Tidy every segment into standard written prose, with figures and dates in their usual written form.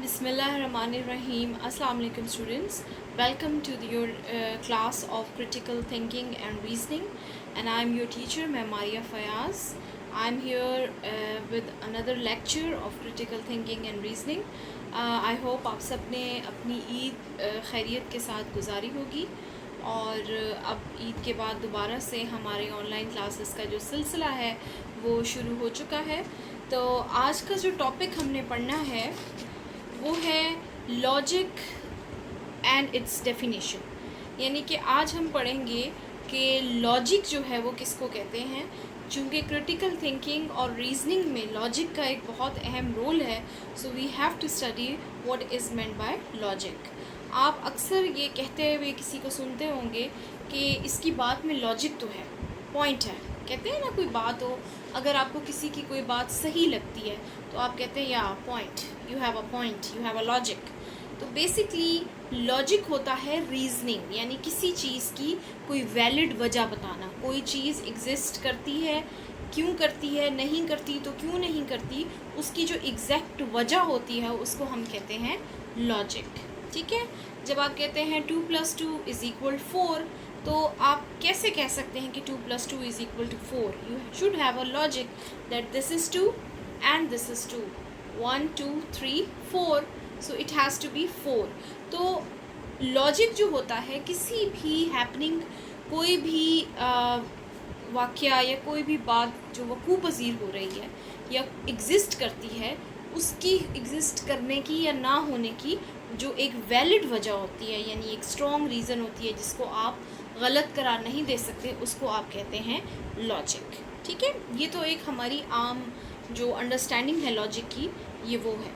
Bismillahirrahmanirrahim. Assalamu alaikum students. Welcome to your class of critical thinking and reasoning, and I am your teacher Maria Fayaz. I am here with another lecture of critical thinking and reasoning. I hope आप सब ने अपनी ईद खैरियत के साथ गुजारी होगी और अब ईद के बाद दोबारा से हमारे ऑनलाइन क्लासेस का जो सिलसिला है वो शुरू हो चुका है। तो आज का जो टॉपिक हमने पढ़ना है वो है लॉजिक एंड इट्स डेफिनेशन। यानी कि आज हम पढ़ेंगे कि लॉजिक जो है वो किसको कहते हैं। चूँकि क्रिटिकल थिंकिंग और रीजनिंग में लॉजिक का एक बहुत अहम रोल है, so we have to study what is meant by logic. आप अक्सर ये कहते हुए किसी को सुनते होंगे कि इसकी बात में लॉजिक तो है, पॉइंट है। कहते हैं ना, कोई बात हो, अगर आपको किसी की कोई बात सही लगती है तो आप कहते हैं या point, you have a point, you have a logic. तो बेसिकली लॉजिक होता है रीजनिंग, यानी किसी चीज़ की कोई वैलिड वजह बताना। कोई चीज़ एग्जिस्ट करती है, क्यों करती है, नहीं करती तो क्यों नहीं करती, उसकी जो एग्जैक्ट वजह होती है उसको हम कहते हैं लॉजिक। ठीक है, जब आप कहते हैं 2 + 2 = 4, तो आप कैसे कह सकते हैं कि 2 + 2 = 4? You should have a logic that this is 2 and this is 2, 1 2 3 4, so it has to be 4। तो लॉजिक जो होता है, किसी भी हैपनिंग, कोई भी वाक़या या कोई भी बात जो वक़ू पज़ीर हो रही है या एग्ज़िस्ट करती है, उसकी एग्ज़िस्ट करने की या ना होने की जो एक वैलिड वजह होती है, यानी एक स्ट्रॉन्ग रीज़न होती है जिसको आप गलत करार नहीं दे सकते, उसको आप कहते हैं लॉजिक। ठीक है, ये तो एक हमारी आम जो अंडरस्टैंडिंग है लॉजिक की, ये वो है।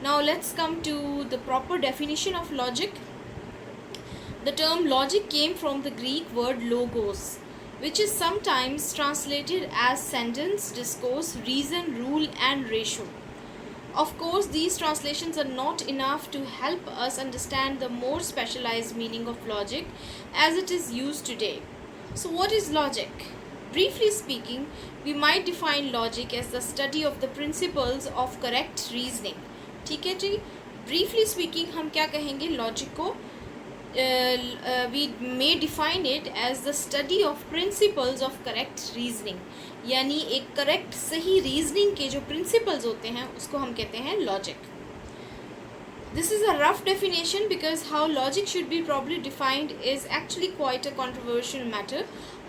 Now let's come to the proper definition of logic. The term logic came from the Greek word logos, which is sometimes translated as sentence, discourse, reason, rule and ratio. Of course, these translations are not enough to help us understand the more specialized meaning of logic as it is used today. So what is logic? Briefly speaking, we might define logic as the study of the principles of correct reasoning. ठीक है जी, briefly speaking हम क्या कहेंगे logic को? We may define it as the study of principles of correct reasoning, यानी एक correct सही reasoning के जो प्रिंसिपल्स होते हैं उसको हम कहते हैं logic. This is a rough definition because how logic should be properly defined is actually quite a controversial matter.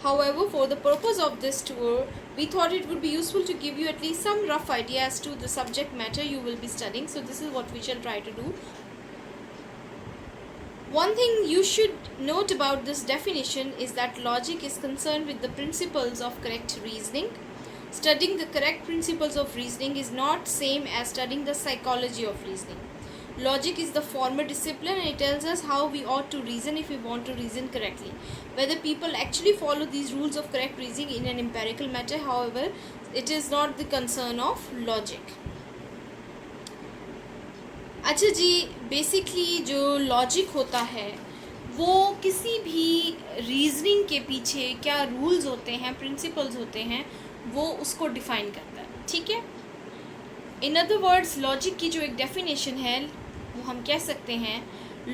However, for the purpose of this tour, we thought it would be useful to give you at least some rough idea as to the subject matter you will be studying. So this is what we shall try to do. One thing you should note about this definition is that logic is concerned with the principles of correct reasoning. Studying the correct principles of reasoning is not same as studying the psychology of reasoning. Logic is the former discipline and it tells us how we ought to reason if we want to reason correctly. Whether people actually follow these rules of correct reasoning in an empirical matter, however, it is not the concern of logic. अच्छा जी, basically जो logic होता है वो किसी भी reasoning के पीछे क्या रूल्स होते हैं, प्रिंसिपल्स होते हैं, वो उसको डिफ़ाइन करता है। ठीक है, इन अदर वर्ड्स लॉजिक की जो एक डेफिनेशन है वो हम कह सकते हैं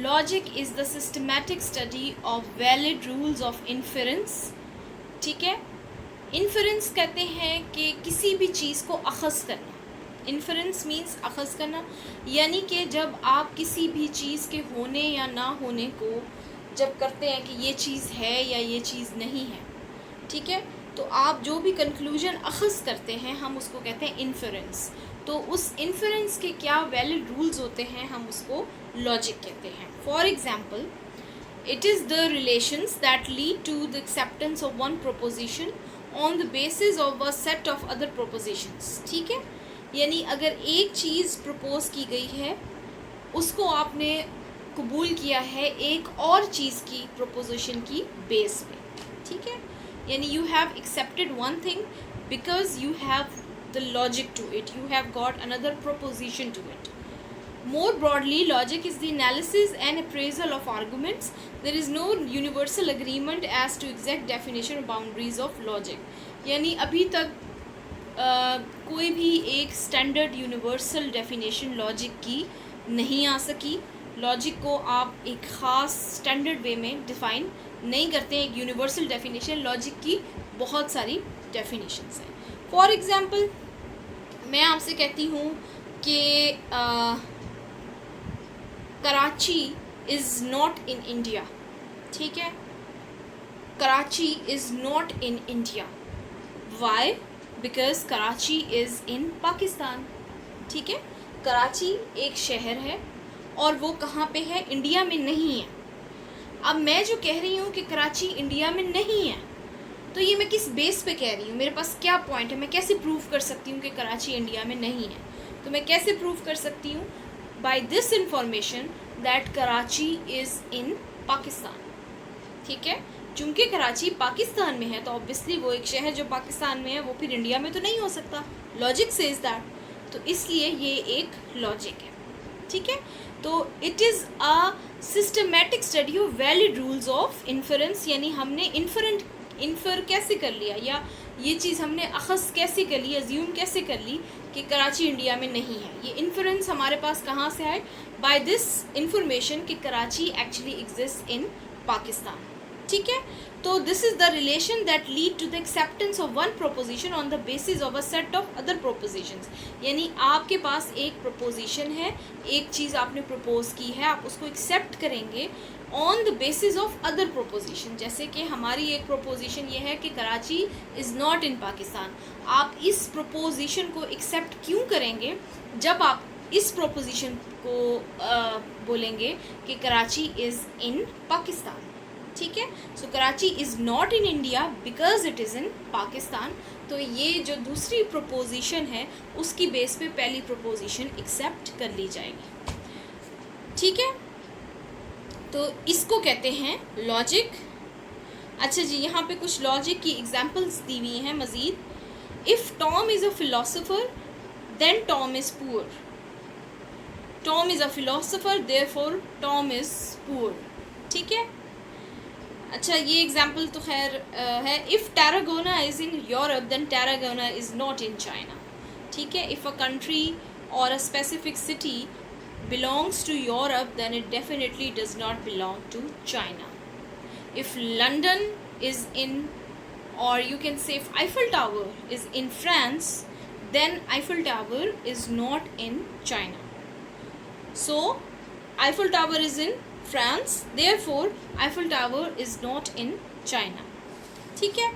logic is the systematic study of valid rules of inference. ठीक है, इन्फरेंस कहते हैं कि किसी भी चीज़ को अखज़ करना। इन्फरेंस मीन्स अखज़ करना, यानी कि जब आप किसी भी चीज़ के होने या ना होने को जब करते हैं कि ये चीज़ है या ये चीज़ नहीं है, ठीक है, तो आप जो भी कंक्लूजन अखज़ करते हैं हम उसको कहते हैं इन्फरेंस। तो उस इन्फरेंस के क्या वैलिड रूल्स होते हैं हम उसको लॉजिक कहते हैं। For example, it is the relations that lead to the acceptance of one proposition on the basis of a set of other propositions. ठीक है, यानी अगर एक चीज़ प्रपोज की गई है उसको आपने कबूल किया है एक और चीज़ की प्रोपोजिशन की बेस पे। ठीक है, यानी you have accepted one thing because you have the logic to it, you have got another proposition to it. More broadly, logic is the analysis and appraisal of arguments. There is no universal agreement as to exact definition or boundaries of logic. यानी अभी तक कोई भी एक standard universal definition logic की नहीं आ सकी। Logic को आप एक ख़ास स्टैंडर्ड वे में डिफ़ाइन नहीं करते हैं, एक यूनिवर्सल डेफिनेशन। लॉजिक की बहुत सारी डेफिनेशंस हैं। फॉर एग्ज़ाम्पल मैं आपसे कहती हूँ कि Karachi is not in India, ठीक है। Karachi is not in India, why? Because Karachi is in Pakistan, ठीक है। कराची एक शहर है और वो कहाँ पे है? इंडिया में नहीं है। अब मैं जो कह रही हूँ कि कराची इंडिया में नहीं है, तो ये मैं किस बेस पे कह रही हूँ? मेरे पास क्या पॉइंट है? मैं कैसे प्रूव कर सकती हूँ कि कराची इंडिया में नहीं है? तो मैं कैसे प्रूव कर सकती हूँ? By this information that Karachi is in Pakistan, ठीक है। चूँकि कराची पाकिस्तान में है तो ऑब्वियसली वो एक शहर जो पाकिस्तान में है वो फिर इंडिया में तो नहीं हो सकता। लॉजिक सेज दैट, तो इसलिए ये एक लॉजिक है, ठीक है। तो it is a systematic study of valid rules of inference, यानी हमने इन्फर कैसे कर लिया, या ये चीज़ हमने अखज़ कैसे कर ली, अज्यूम कैसे कर ली कि कराची इंडिया में नहीं है। ये इन्फरेंस हमारे पास कहाँ से आए? बाय दिस इंफॉर्मेशन कि Karachi actually exist in Pakistan, ठीक है। तो this is the relation that lead to the acceptance of one proposition on the basis of a set of other propositions. यानी आपके पास एक प्रोपोजिशन है, एक चीज़ आपने प्रपोज की है, आप उसको एक्सेप्ट करेंगे on the basis of other proposition. जैसे कि हमारी एक प्रोपोजिशन ये है कि कराची इज़ नॉट इन पाकिस्तान। आप इस प्रोपोजिशन को एक्सेप्ट क्यों करेंगे? जब आप इस प्रोपोजिशन को बोलेंगे कि कराची इज़ इन पाकिस्तान, ठीक है। So Karachi is not in India because it is in Pakistan. तो ये जो दूसरी प्रोपोजिशन है उसकी बेस पे पहली प्रोपोजिशन एक्सेप्ट कर ली जाएगी, ठीक है। तो इसको कहते हैं लॉजिक। अच्छा जी, यहाँ पे कुछ लॉजिक की एग्जांपल्स दी हुई हैं मज़ीद। If Tom is a philosopher then Tom is poor. Tom is a philosopher therefore Tom is poor, ठीक है। अच्छा, ये एग्जाम्पल तो खैर है। If Tarragona is in Europe then Tarragona is not in China, ठीक है। इफ़ अ कंट्री और a specific city belongs to Europe then it definitely does not belong to China. If London is in, or you can say if Eiffel Tower is in France, then Eiffel Tower is not in China. So Eiffel Tower is in France, therefore Eiffel Tower is not in China, ठीक है।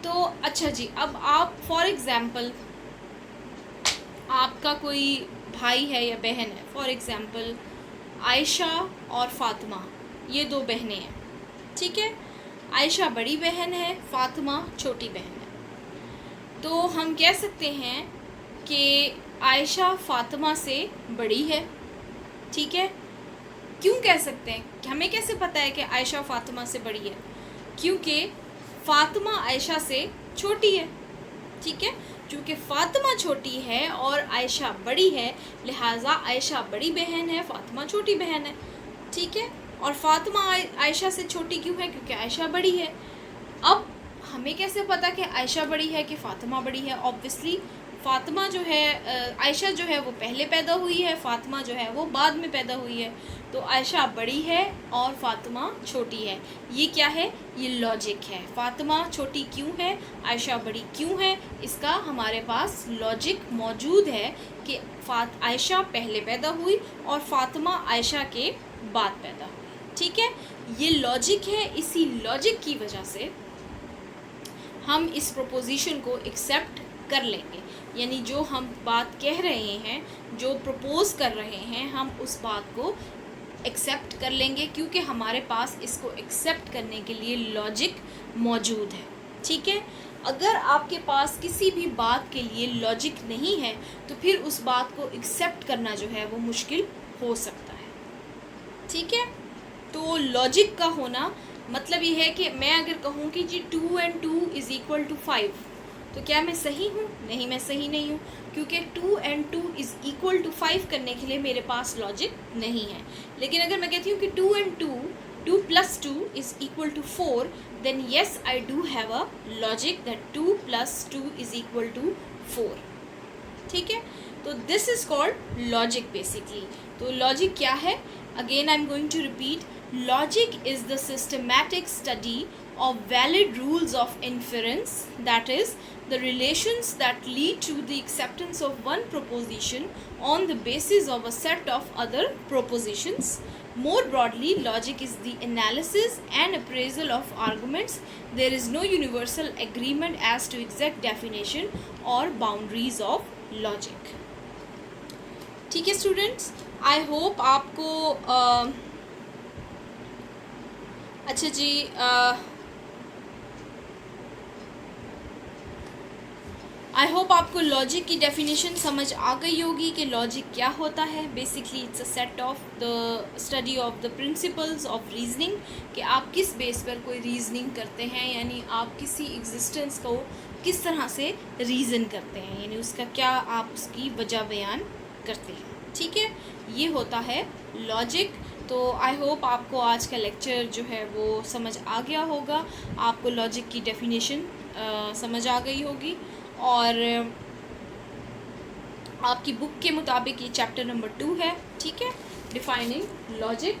तो अच्छा जी, अब आप for example आपका कोई भाई है या बहन है, फॉर एग्ज़ाम्पल आयशा और फ़ातिमा, ये दो बहनें हैं, ठीक है। आयशा बड़ी बहन है, फ़ातिमा छोटी बहन है। तो हम कह सकते हैं कि आयशा फ़ातिमा से बड़ी है, ठीक है। क्यों कह सकते हैं? हमें कैसे पता है कि आयशा फ़ातिमा से बड़ी है? क्योंकि फ़ातिमा आयशा से छोटी है, ठीक है। चूँकि फ़ातिमा छोटी है और आयशा बड़ी है, लिहाजा आयशा बड़ी बहन है, फ़ातिमा छोटी बहन है, ठीक है। और फ़ातिमा आयशा से छोटी क्यों है? क्योंकि आयशा बड़ी है। अब हमें कैसे पता कि आयशा बड़ी है कि फ़ातिमा बड़ी है? ऑब्वियसली फ़ातिमा जो है, आयशा जो है वो पहले पैदा हुई है, फ़ातिमा जो है वो बाद में पैदा हुई है। तो आयशा बड़ी है और फ़ातिमा छोटी है। ये क्या है? ये लॉजिक है। फ़ातिमा छोटी क्यों है, आयशा बड़ी क्यों है, इसका हमारे पास लॉजिक मौजूद है कि आयशा पहले पैदा हुई और फ़ातिमा आयशा के बाद पैदा हुई, ठीक है। ये लॉजिक है। इसी लॉजिक की वजह से हम इस प्रोपोजिशन को एक्सेप्ट कर लेंगे, यानी जो हम बात कह रहे हैं, जो प्रपोज कर रहे हैं, हम उस बात को एक्सेप्ट कर लेंगे क्योंकि हमारे पास इसको एक्सेप्ट करने के लिए लॉजिक मौजूद है, ठीक है। अगर आपके पास किसी भी बात के लिए लॉजिक नहीं है तो फिर उस बात को एक्सेप्ट करना जो है वो मुश्किल हो सकता है, ठीक है। तो लॉजिक का होना मतलब ये है कि मैं अगर कहूँ कि जी 2 and 2 = 5, तो क्या मैं सही हूँ? नहीं, मैं सही नहीं हूँ, क्योंकि 2 and 2 = 5 करने के लिए मेरे पास लॉजिक नहीं है। लेकिन अगर मैं कहती हूँ कि 2 and 2, 2 + 2 = 4, then yes, I do have a logic that 2 + 2 = 4, ठीक है। तो this is called logic basically. तो लॉजिक क्या है? Again I am going to repeat, logic is the systematic study of valid rules of inference, that is the relations that lead to the acceptance of one proposition on the basis of a set of other propositions. More broadly, logic is the analysis and appraisal of arguments. There is no universal agreement as to exact definition or boundaries of logic. ठीक है students, I hope आपको अच्छा जी, I hope आपको logic की definition समझ आ गई होगी कि लॉजिक क्या होता है। Basically it's a set of the study of the principles of reasoning, कि आप किस बेस पर कोई रीजनिंग करते हैं, यानी आप किसी एग्जिस्टेंस को किस तरह से रीज़न करते हैं, यानी उसका क्या आप उसकी वजह बयान करते हैं। ठीक है, ये होता है लॉजिक। तो आई होप आपको आज का लेक्चर जो है वो समझ आ गया होगा, आपको लॉजिक की डेफिनेशन समझ आ गई होगी, और आपकी बुक के मुताबिक ये चैप्टर नंबर 2 है। ठीक है, डिफाइनिंग लॉजिक,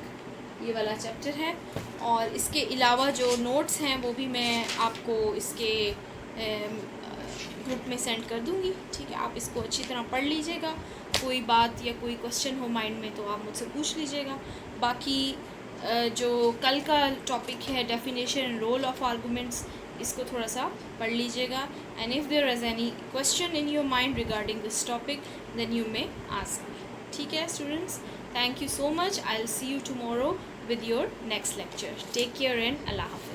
ये वाला चैप्टर है। और इसके अलावा जो नोट्स हैं वो भी मैं आपको इसके ग्रुप में सेंड कर दूँगी। ठीक है, आप इसको अच्छी तरह पढ़ लीजिएगा। कोई बात या कोई क्वेश्चन हो माइंड में तो आप मुझसे पूछ लीजिएगा। बाकी जो कल का टॉपिक है definition and role of arguments, इसको थोड़ा सा पढ़ लीजिएगा। And if there is any question in your mind regarding this topic then you may ask me. ठीक है students, thank you so much. I will see you tomorrow with your next lecture. Take care and Allah Hafiz.